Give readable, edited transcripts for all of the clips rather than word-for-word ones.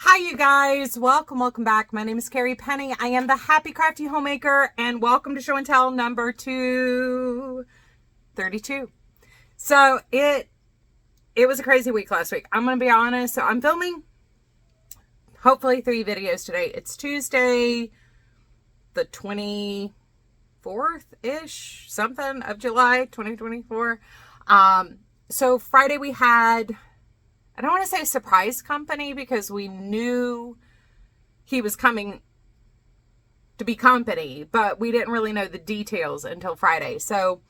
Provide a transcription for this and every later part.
Hi you guys, welcome back. My name is Carrie Penny. I am the Happy Crafty Homemaker and welcome to Show and Tell number 232. So it was a crazy week last week. I'm going to be honest. So I'm filming hopefully 3 videos today. It's Tuesday the 24th-ish, something of July 2024. So Friday we had, I don't want to say surprise company because we knew he was coming to be company, but we didn't really know the details until Friday. So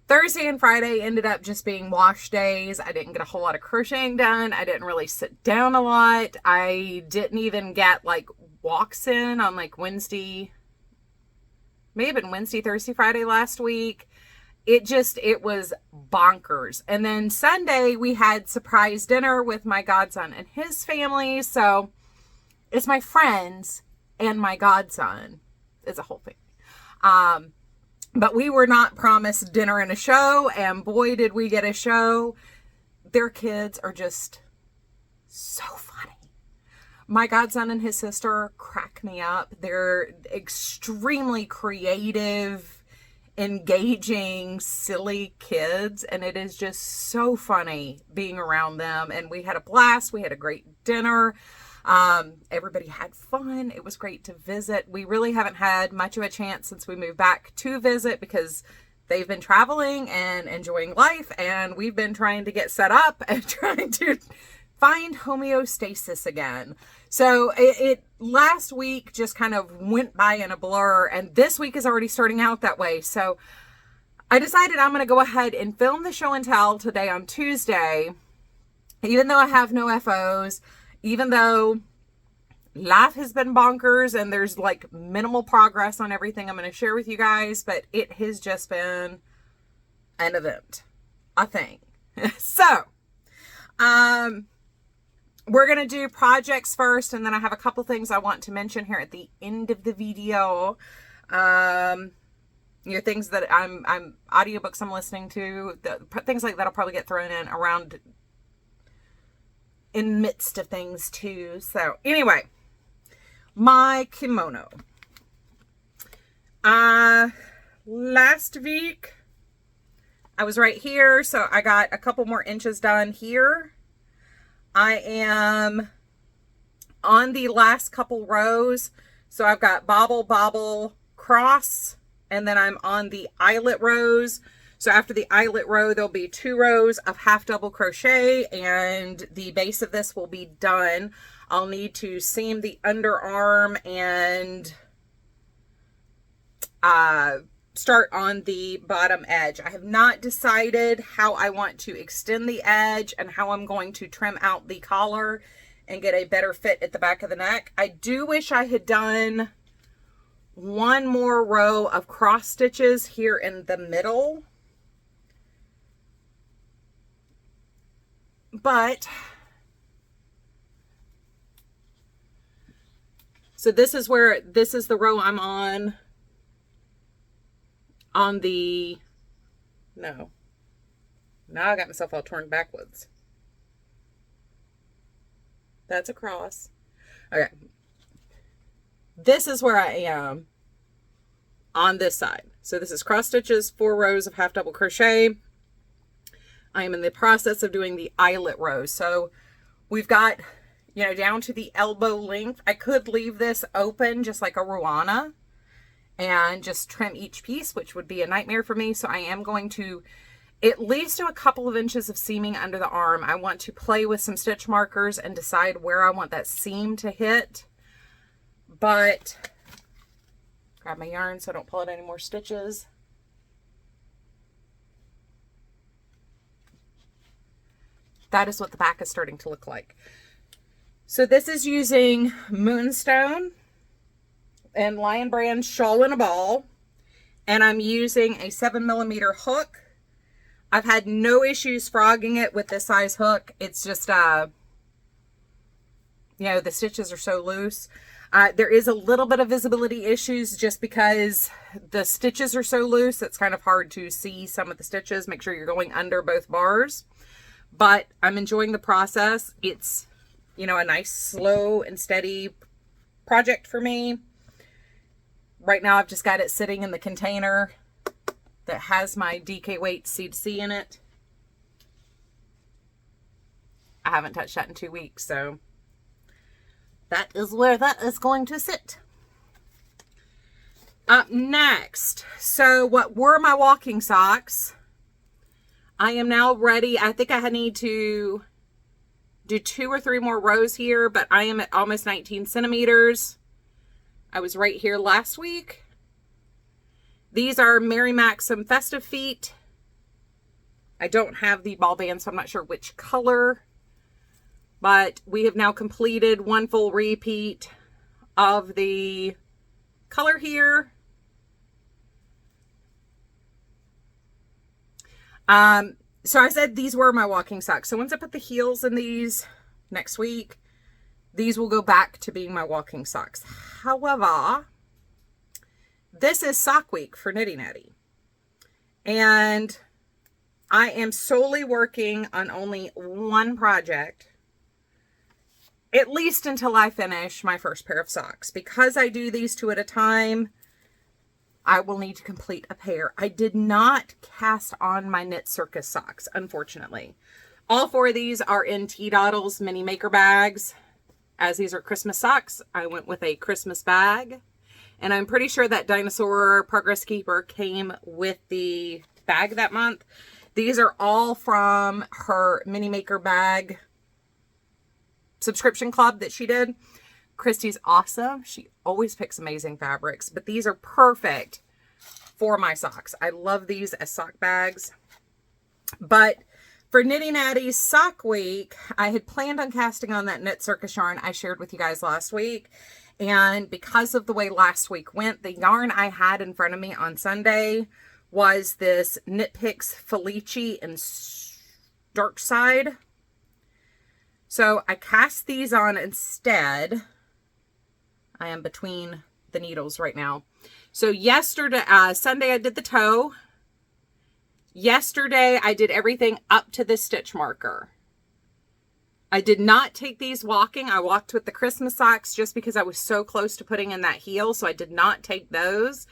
Thursday and Friday ended up just being wash days. I didn't get a whole lot of crocheting done. I didn't really sit down a lot. I didn't even get like walks in on like Wednesday, may have been Wednesday, Thursday, Friday last week. It was bonkers. And then Sunday we had surprise dinner with my godson and his family. So it's my friends and my godson. It's a whole thing. But we were not promised dinner and a show, and boy did we get a show. Their kids are just so funny. My godson and his sister crack me up. They're extremely creative, engaging, silly kids, and it is just so funny being around them. And we had a blast. We had a great dinner. Everybody had fun. It was great to visit. We really haven't had much of a chance since we moved back to visit because they've been traveling and enjoying life, and we've been trying to get set up and trying to find homeostasis again. So it last week just kind of went by in a blur, and this week is already starting out that way. So I decided I'm going to go ahead and film the show and tell today on Tuesday, even though I have no FOs, even though life has been bonkers and there's like minimal progress on everything I'm going to share with you guys, but it has just been an event, I think. So, we're going to do projects first, and then I have a couple things I want to mention here at the end of the video. Things that I'm audiobooks I'm listening to, things like that will probably get thrown in around in midst of things too. So anyway, my kimono. Last week I was right here, so I got a couple more inches done here. I am on the last couple rows. So I've got bobble, bobble, cross, and then I'm on the eyelet rows. So after the eyelet row, there'll be 2 rows of half double crochet, and the base of this will be done. I'll need to seam the underarm and start on the bottom edge. I have not decided how I want to extend the edge and how I'm going to trim out the collar and get a better fit at the back of the neck. I do wish I had done one more row of cross stitches here in the middle, but so this is the row I'm on the, no, now I got myself all torn backwards. That's a cross. Okay. This is where I am on this side. So this is cross stitches, 4 rows of half double crochet. I am in the process of doing the eyelet rows. So we've got, down to the elbow length. I could leave this open just like a Ruana and just trim each piece, which would be a nightmare for me. So I am going to at least do a couple of inches of seaming under the arm. I want to play with some stitch markers and decide where I want that seam to hit. But grab my yarn so I don't pull out any more stitches. That is what the back is starting to look like. So this is using Moonstone and Lion Brand Shawl in a Ball, and I'm using a 7mm hook. I've had no issues frogging it with this size hook. It's just the stitches are so loose. There is a little bit of visibility issues just because the stitches are so loose. It's kind of hard to see some of the stitches. Make sure you're going under both bars. But I'm enjoying the process. It's you know, a nice slow and steady project for me. Right now I've just got it sitting in the container that has my DK Weight C2C in it. I haven't touched that in 2 weeks, so that is where that is going to sit. Up next, so what were my walking socks? I am now ready. I think I need to do 2 or 3 more rows here, but I am at almost 19 centimeters. I was right here last week. These are Mary Maxim Festive Feet. I don't have the ball band, so I'm not sure which color, but we have now completed 1 full repeat of the color here. So I said these were my walking socks. So once I put the heels in these next week, these will go back to being my walking socks. However, this is sock week for Nitty Natty. And I am solely working on only one project, at least until I finish my first pair of socks. Because I do these 2 at a time, I will need to complete a pair. I did not cast on my Knit Circus socks, unfortunately. All 4 of these are in T-Doddles mini maker bags. As these are Christmas socks, I went with a Christmas bag. And I'm pretty sure that Dinosaur Progress Keeper came with the bag that month. These are all from her mini maker bag subscription club that she did. Christy's awesome. She always picks amazing fabrics, but these are perfect for my socks. I love these as sock bags. But for Nitty Natty's sock week, I had planned on casting on that Knit Circus yarn I shared with you guys last week. And because of the way last week went, the yarn I had in front of me on Sunday was this Knit Picks Felici and Dark Side. So I cast these on instead. I am between the needles right now. So yesterday, Sunday I did the toe. Yesterday I did everything up to the stitch marker. I did not take these walking. I walked with the Christmas socks just because I was so close to putting in that heel. So I did not take those.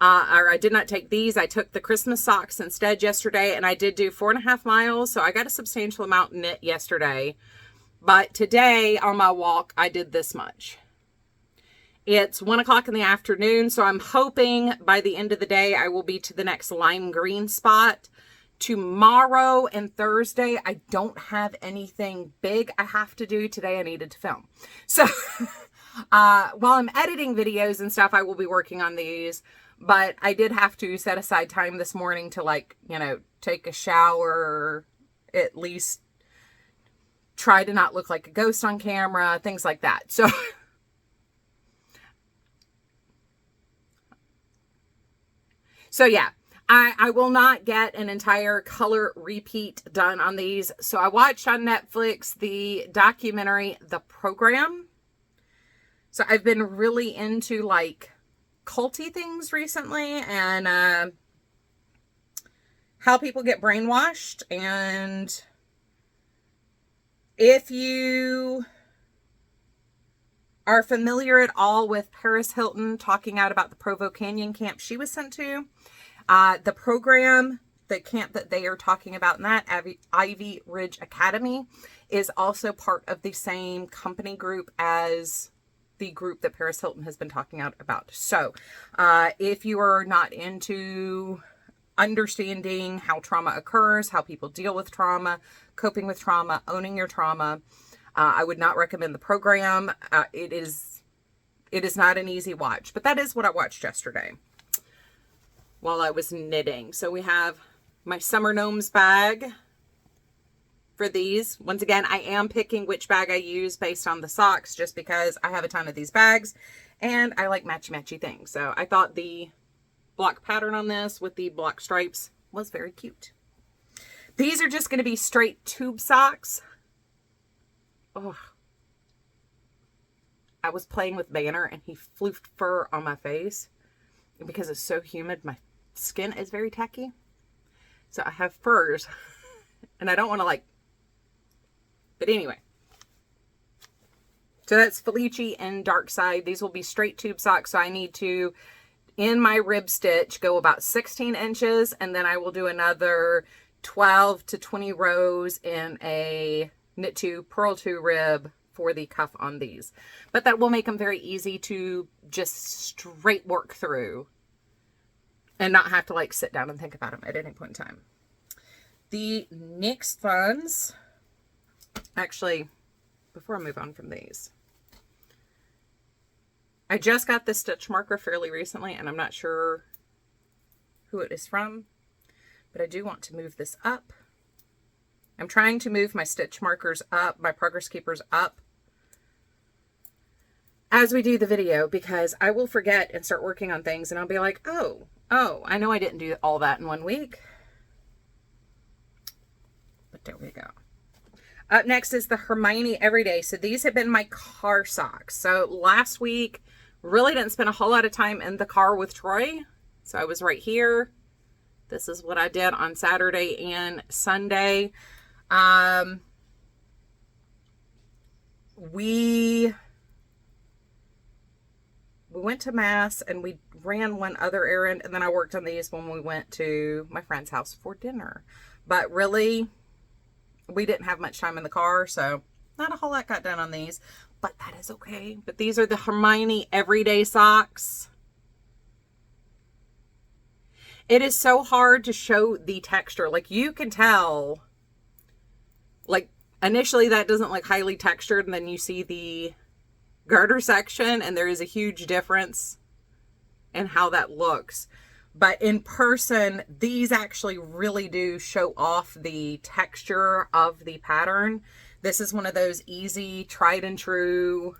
Or I did not take these. I took the Christmas socks instead yesterday. And I did do 4.5 miles. So I got a substantial amount knit yesterday. But today on my walk, I did this much. It's 1 o'clock in the afternoon, so I'm hoping by the end of the day I will be to the next lime green spot. Tomorrow and Thursday, I don't have anything big I have to do. Today I needed to film. So while I'm editing videos and stuff, I will be working on these. But I did have to set aside time this morning to, like, you know, take a shower, at least try to not look like a ghost on camera, things like that. So yeah, I will not get an entire color repeat done on these. So I watched on Netflix the documentary, The Program. So I've been really into like culty things recently and how people get brainwashed. And if you are familiar at all with Paris Hilton talking out about the Provo Canyon camp she was sent to, the program, the camp that they are talking about in that, Ivy Ridge Academy, is also part of the same company group as the group that Paris Hilton has been talking out about. So if you are not into understanding how trauma occurs, how people deal with trauma, coping with trauma, owning your trauma, I would not recommend the program. It is not an easy watch, but that is what I watched yesterday while I was knitting. So we have my Summer Gnomes bag for these. Once again, I am picking which bag I use based on the socks just because I have a ton of these bags and I like matchy-matchy things. So I thought the block pattern on this with the block stripes was very cute. These are just going to be straight tube socks. Oh, I was playing with Banner and he floofed fur on my face. And because it's so humid, my skin is very tacky. So I have furs and I don't want to like, but anyway. So that's Felici and Dark Side. These will be straight tube socks. So I need to, in my rib stitch, go about 16 inches. And then I will do another 12 to 20 rows in a knit 2, purl 2 rib for the cuff on these. But that will make them very easy to just straight work through and not have to like sit down and think about them at any point in time. The next ones, actually, before I move on from these, I just got this stitch marker fairly recently, and I'm not sure who it is from, but I do want to move this up. I'm trying to move my stitch markers up, my progress keepers up, as we do the video, because I will forget and start working on things, and I'll be like, oh, I know I didn't do all that in 1 week. But there we go. Up next is the Hermione Everyday. So these have been my car socks. So last week, really didn't spend a whole lot of time in the car with Troy. So I was right here. This is what I did on Saturday and Sunday. We went to Mass and we ran one other errand, and then I worked on these when we went to my friend's house for dinner. But really, we didn't have much time in the car, so not a whole lot got done on these, but that is okay. But these are the Hermione Everyday socks. It is so hard to show the texture. Like, you can tell, like, initially that doesn't look highly textured, and then you see the garter section, and there is a huge difference in how that looks. But in person, these actually really do show off the texture of the pattern. This is one of those easy, tried and true,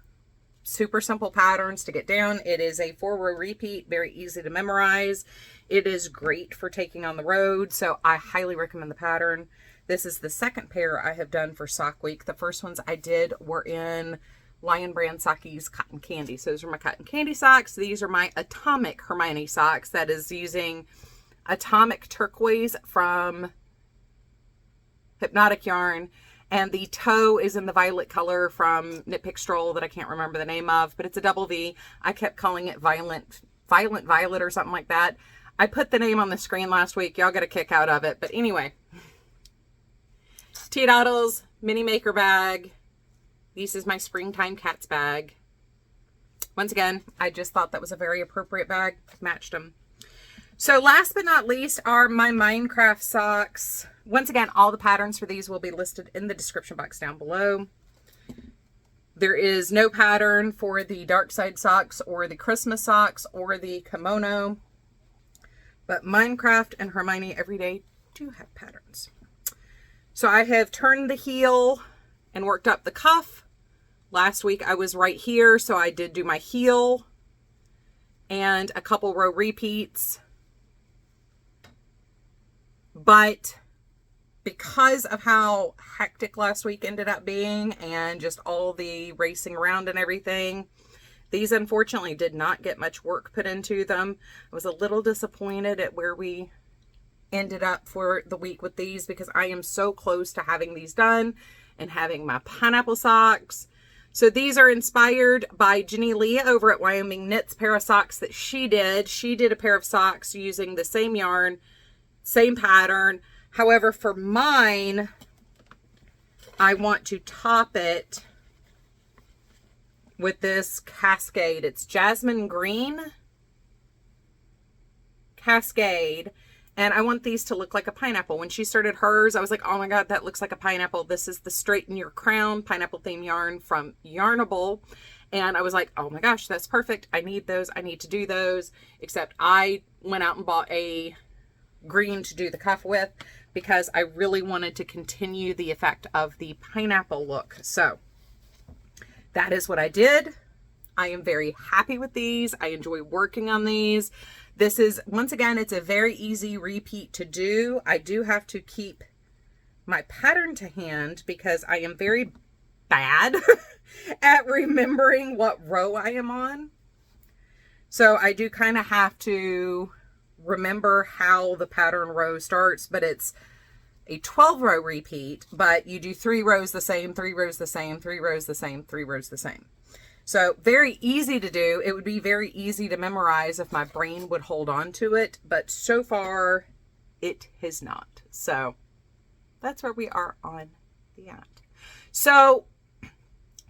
super simple patterns to get down. It is a 4-row repeat, very easy to memorize. It is great for taking on the road, so I highly recommend the pattern. This is the second pair I have done for Sock Week. The first ones I did were in Lion Brand Sockies Cotton Candy. So those are my cotton candy socks. These are my Atomic Hermione socks. That is using Atomic Turquoise from Hypnotic Yarn. And the toe is in the violet color from Knit Pick Stroll that I can't remember the name of, but it's a double V. I kept calling it Violent Violet or something like that. I put the name on the screen last week. Y'all got a kick out of it. But anyway, T-Doddles, mini maker bag. This is my springtime cats bag. Once again, I just thought that was a very appropriate bag. Matched them. So last but not least are my Minecraft socks. Once again, all the patterns for these will be listed in the description box down below. There is no pattern for the Dark Side socks or the Christmas socks or the Kimono. But Minecraft and Hermione Everyday do have patterns. So I have turned the heel and worked up the cuff. Last week I was right here, so I did do my heel and a couple row repeats. But because of how hectic last week ended up being and just all the racing around and everything, these unfortunately did not get much work put into them. I was a little disappointed at where we ended up for the week with these, because I am so close to having these done and having my pineapple socks. So these are inspired by Jenny Lee over at Wyoming Knits pair of socks that she did. She did a pair of socks using the same yarn, same pattern. However, for mine, I want to top it with this Cascade. It's Jasmine Green Cascade. And I want these to look like a pineapple. When she started hers, I was like, oh my God, that looks like a pineapple. This is the Straighten Your Crown pineapple theme yarn from Yarnable. And I was like, oh my gosh, that's perfect. I need those. I need to do those. Except I went out and bought a green to do the cuff with, because I really wanted to continue the effect of the pineapple look. So that is what I did. I am very happy with these. I enjoy working on these. This is, once again, it's a very easy repeat to do. I do have to keep my pattern to hand because I am very bad at remembering what row I am on. So I do kind of have to remember how the pattern row starts, but it's a 12 row repeat, but you do 3 rows the same, 3 rows the same, 3 rows the same, 3 rows the same. So very easy to do. It would be very easy to memorize if my brain would hold on to it. But so far, it has not. So that's where we are on that. So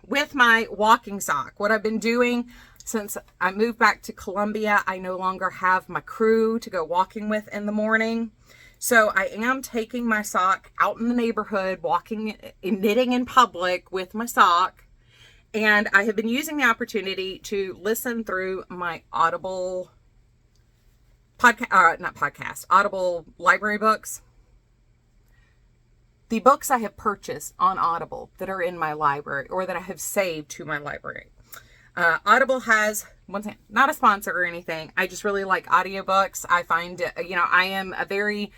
with my walking sock, what I've been doing since I moved back to Columbia, I no longer have my crew to go walking with in the morning. So I am taking my sock out in the neighborhood, walking, knitting in public with my sock. And I have been using the opportunity to listen through my Audible Audible library books. The books I have purchased on Audible that are in my library or that I have saved to my library. Audible has, once again, not a sponsor or anything. I just really like audiobooks. I find, I am a very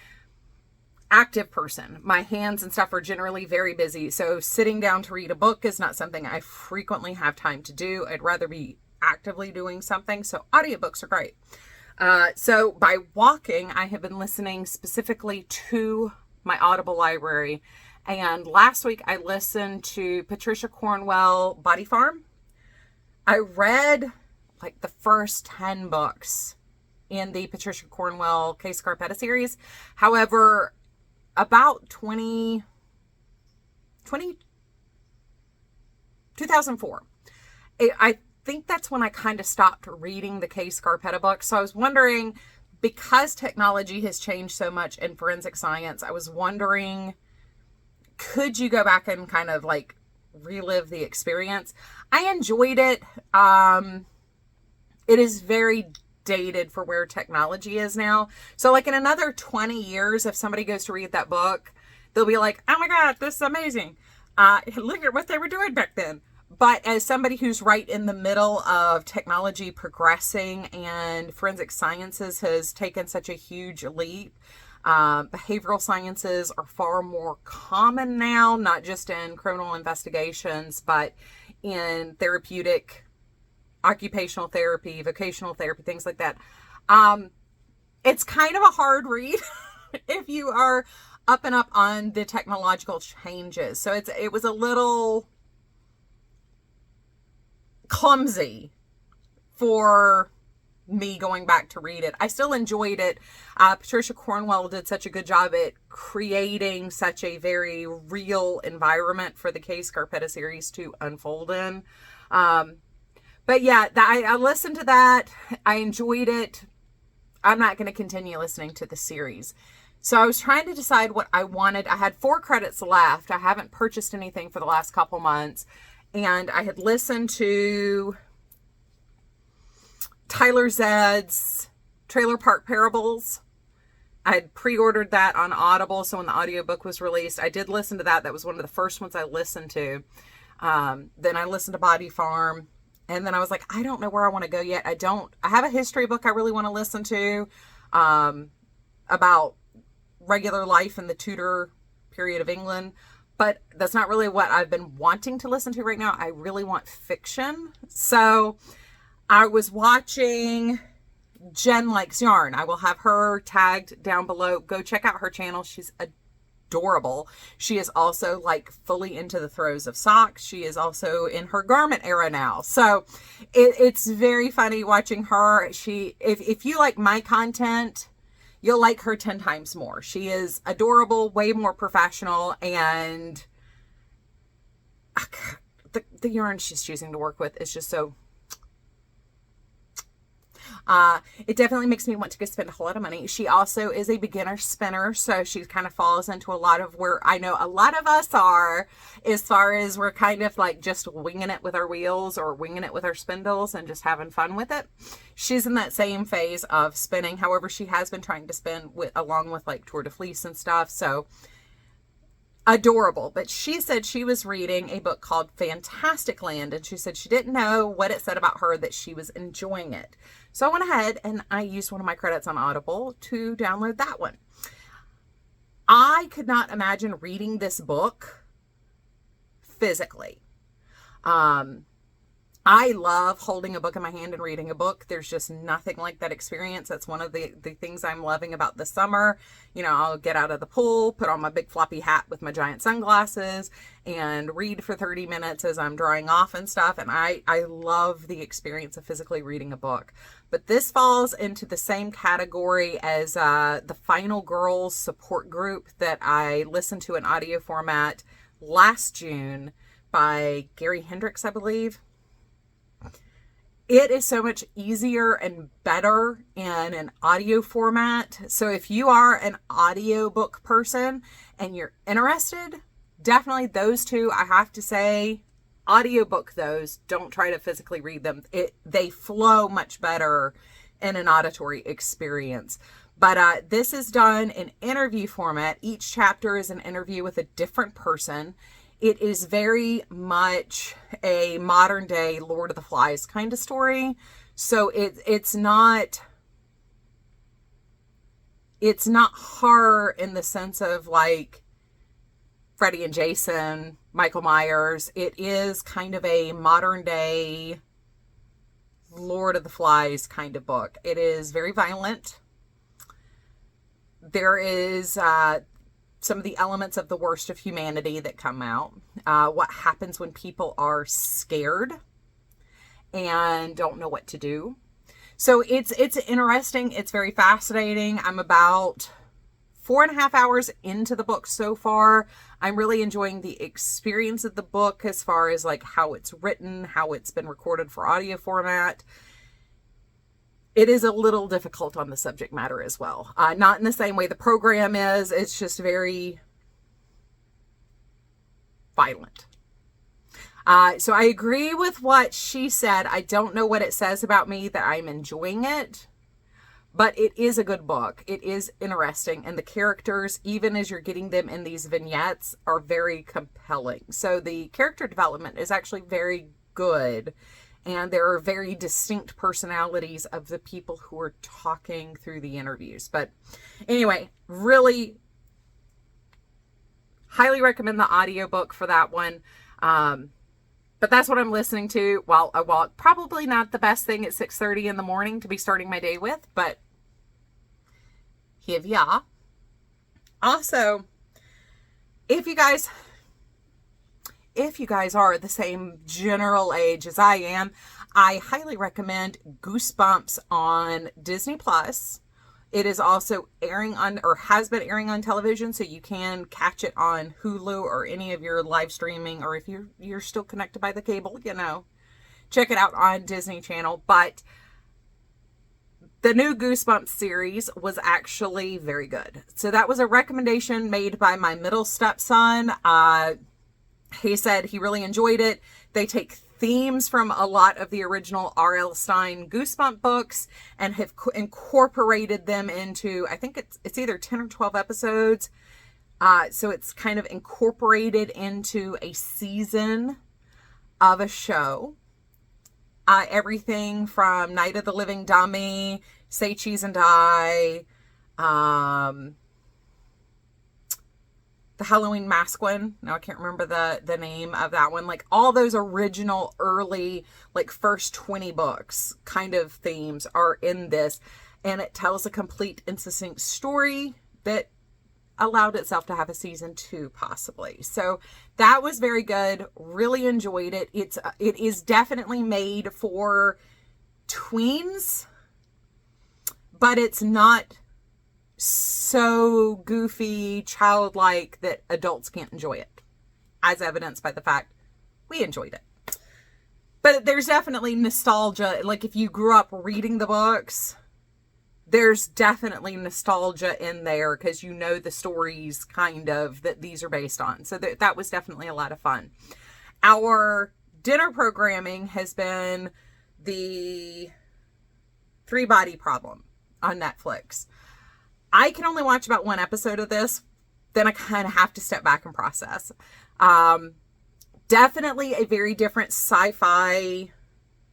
active person. My hands and stuff are generally very busy. So sitting down to read a book is not something I frequently have time to do. I'd rather be actively doing something. So audiobooks are great. So by walking, I have been listening specifically to my Audible library. And last week I listened to Patricia Cornwell, Body Farm. I read like the first 10 books in the Patricia Cornwell Kay Scarpetta series. However, about 2004, I think that's when I kind of stopped reading the Kay Scarpetta books. So I was wondering, because technology has changed so much in forensic science, I was wondering, could you go back and kind of like relive the experience? I enjoyed it. It is very dated for where technology is now. So like in another 20 years, if somebody goes to read that book, they'll be like, oh my God, this is amazing. Look at what they were doing back then. But as somebody who's right in the middle of technology progressing and forensic sciences has taken such a huge leap, behavioral sciences are far more common now, not just in criminal investigations, but in therapeutic, occupational therapy, vocational therapy, things like that. It's kind of a hard read if you are up and up on the technological changes. So it was a little clumsy for me going back to read it. I still enjoyed it. Patricia Cornwell did such a good job at creating such a very real environment for the Kay Scarpetta series to unfold in. But yeah, I listened to that. I enjoyed it. I'm not going to continue listening to the series. So I was trying to decide what I wanted. I had 4 credits left. I haven't purchased anything for the last couple months. And I had listened to Tyler Zedd's Trailer Park Parables. I had pre-ordered that on Audible, so when the audiobook was released, I did listen to that. That was one of the first ones I listened to. Then I listened to Body Farm. And then I was like, I don't know where I want to go yet. I have a history book I really want to listen to about regular life in the Tudor period of England. But that's not really what I've been wanting to listen to right now. I really want fiction. So I was watching Jen Likes Yarn. I will have her tagged down below. Go check out her channel. She's adorable. She is also like fully into the throes of socks. She is also in her garment era now. So it's very funny watching her. If you like my content, you'll like her 10 times more. She is adorable, way more professional, and the yarn she's choosing to work with is just so... it definitely makes me want to go spend a whole lot of money. She also is a beginner spinner, so she kind of falls into a lot of where I know a lot of us are, as far as we're kind of like just winging it with our wheels or winging it with our spindles and just having fun with it. She's in that same phase of spinning. However, she has been trying to spin along with like Tour de Fleece and stuff, so adorable. But she said she was reading a book called Fantastic Land, and she said she didn't know what it said about her, that she was enjoying it. So I went ahead and I used one of my credits on Audible to download that one. I could not imagine reading this book physically. I I love holding a book in my hand and reading a book. There's just nothing like that experience. That's one of the things I'm loving about the summer. You know, I'll get out of the pool, put on my big floppy hat with my giant sunglasses, and read for 30 minutes as I'm drying off and stuff. And I love the experience of physically reading a book. But this falls into the same category as the Final Girls support group that I listened to in audio format last June by Gary Hendricks, I believe. It is so much easier and better in an audio format. So if you are an audiobook person and you're interested, definitely those two, I have to say, audiobook those. Don't try to physically read them. They flow much better in an auditory experience. But this is done in interview format. Each chapter is an interview with a different person. It is very much a modern day Lord of the Flies kind of story. So it's not horror in the sense of like Freddy and Jason, Michael Myers. It is kind of a modern day Lord of the Flies kind of book. It is very violent. There is some of the elements of the worst of humanity that come out. What happens when people are scared and don't know what to do. So it's interesting. It's very fascinating. I'm about 4.5 hours into the book so far. I'm really enjoying the experience of the book as far as like how it's written, how it's been recorded for audio format. It is a little difficult on the subject matter as well. Not in the same way the program is. It's just very violent. So I agree with what she said. I don't know what it says about me that I'm enjoying it, but it is a good book. It is interesting. And the characters, even as you're getting them in these vignettes, are very compelling. So the character development is actually very good. And there are very distinct personalities of the people who are talking through the interviews. But anyway, really highly recommend the audiobook for that one. But that's what I'm listening to. Well, probably not the best thing at 6:30 in the morning to be starting my day with, but here we are. Also, if you guys are the same general age as I am, I highly recommend Goosebumps on Disney Plus. It is also airing on, or has been airing on television, so you can catch it on Hulu or any of your live streaming, or if you're still connected by the cable, check it out on Disney Channel. But the new Goosebumps series was actually very good. So that was a recommendation made by my middle stepson. He said he really enjoyed it. They take themes from a lot of the original R.L. Stine Goosebump books and have incorporated them into, I think it's either 10 or 12 episodes. So it's kind of incorporated into a season of a show. Everything from Night of the Living Dummy, Say Cheese and Die, the Halloween Mask one. Now I can't remember the name of that one. Like all those original early, like first 20 books kind of themes are in this. And it tells a complete and succinct story that allowed itself to have a season 2 possibly. So that was very good. Really enjoyed it. It is definitely made for tweens, but it's not so goofy, childlike that adults can't enjoy it, as evidenced by the fact we enjoyed it. But there's definitely nostalgia. Like if you grew up reading the books, there's definitely nostalgia in there because you know the stories kind of that these are based on. So that was definitely a lot of fun. Our dinner programming has been the 3-Body Problem on Netflix. I can only watch about 1 episode of this. Then I kind of have to step back and process. Definitely a very different sci-fi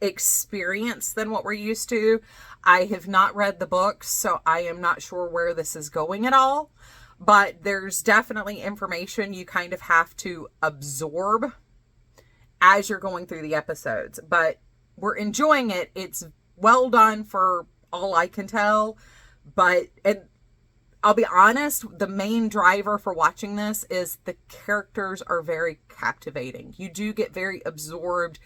experience than what we're used to. I have not read the books, so I am not sure where this is going at all. But there's definitely information you kind of have to absorb as you're going through the episodes. But we're enjoying it. It's well done for all I can tell, but I'll be honest, the main driver for watching this is the characters are very captivating. You do get very absorbed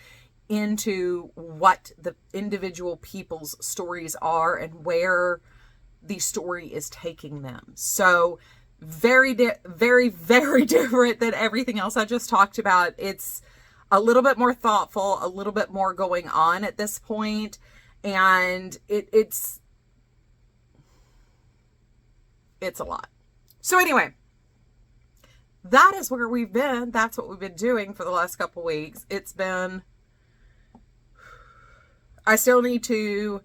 into what the individual people's stories are and where the story is taking them. So very, very, very different than everything else I just talked about. It's a little bit more thoughtful, a little bit more going on at this point, and it's a lot. So anyway, that is where we've been. That's what we've been doing for the last couple weeks. I still need to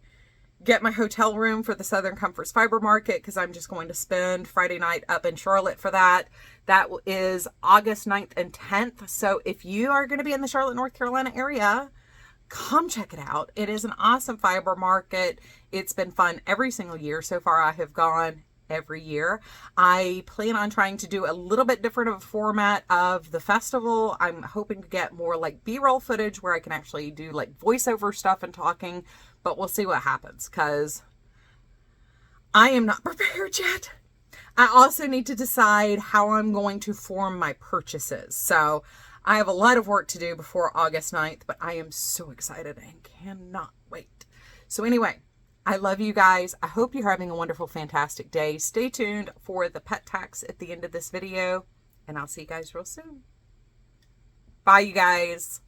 get my hotel room for the Southern Comforts Fiber Market because I'm just going to spend Friday night up in Charlotte for that. That is August 9th and 10th. So if you are going to be in the Charlotte, North Carolina area, come check it out. It is an awesome fiber market. It's been fun every single year. So far, I have gone every year. I plan on trying to do a little bit different of a format of the festival. I'm hoping to get more like B-roll footage where I can actually do like voiceover stuff and talking, but we'll see what happens because I am not prepared yet. I also need to decide how I'm going to form my purchases. So I have a lot of work to do before August 9th, but I am so excited and cannot wait. So anyway, I love you guys. I hope you're having a wonderful, fantastic day. Stay tuned for the pet tax at the end of this video, and I'll see you guys real soon. Bye, you guys.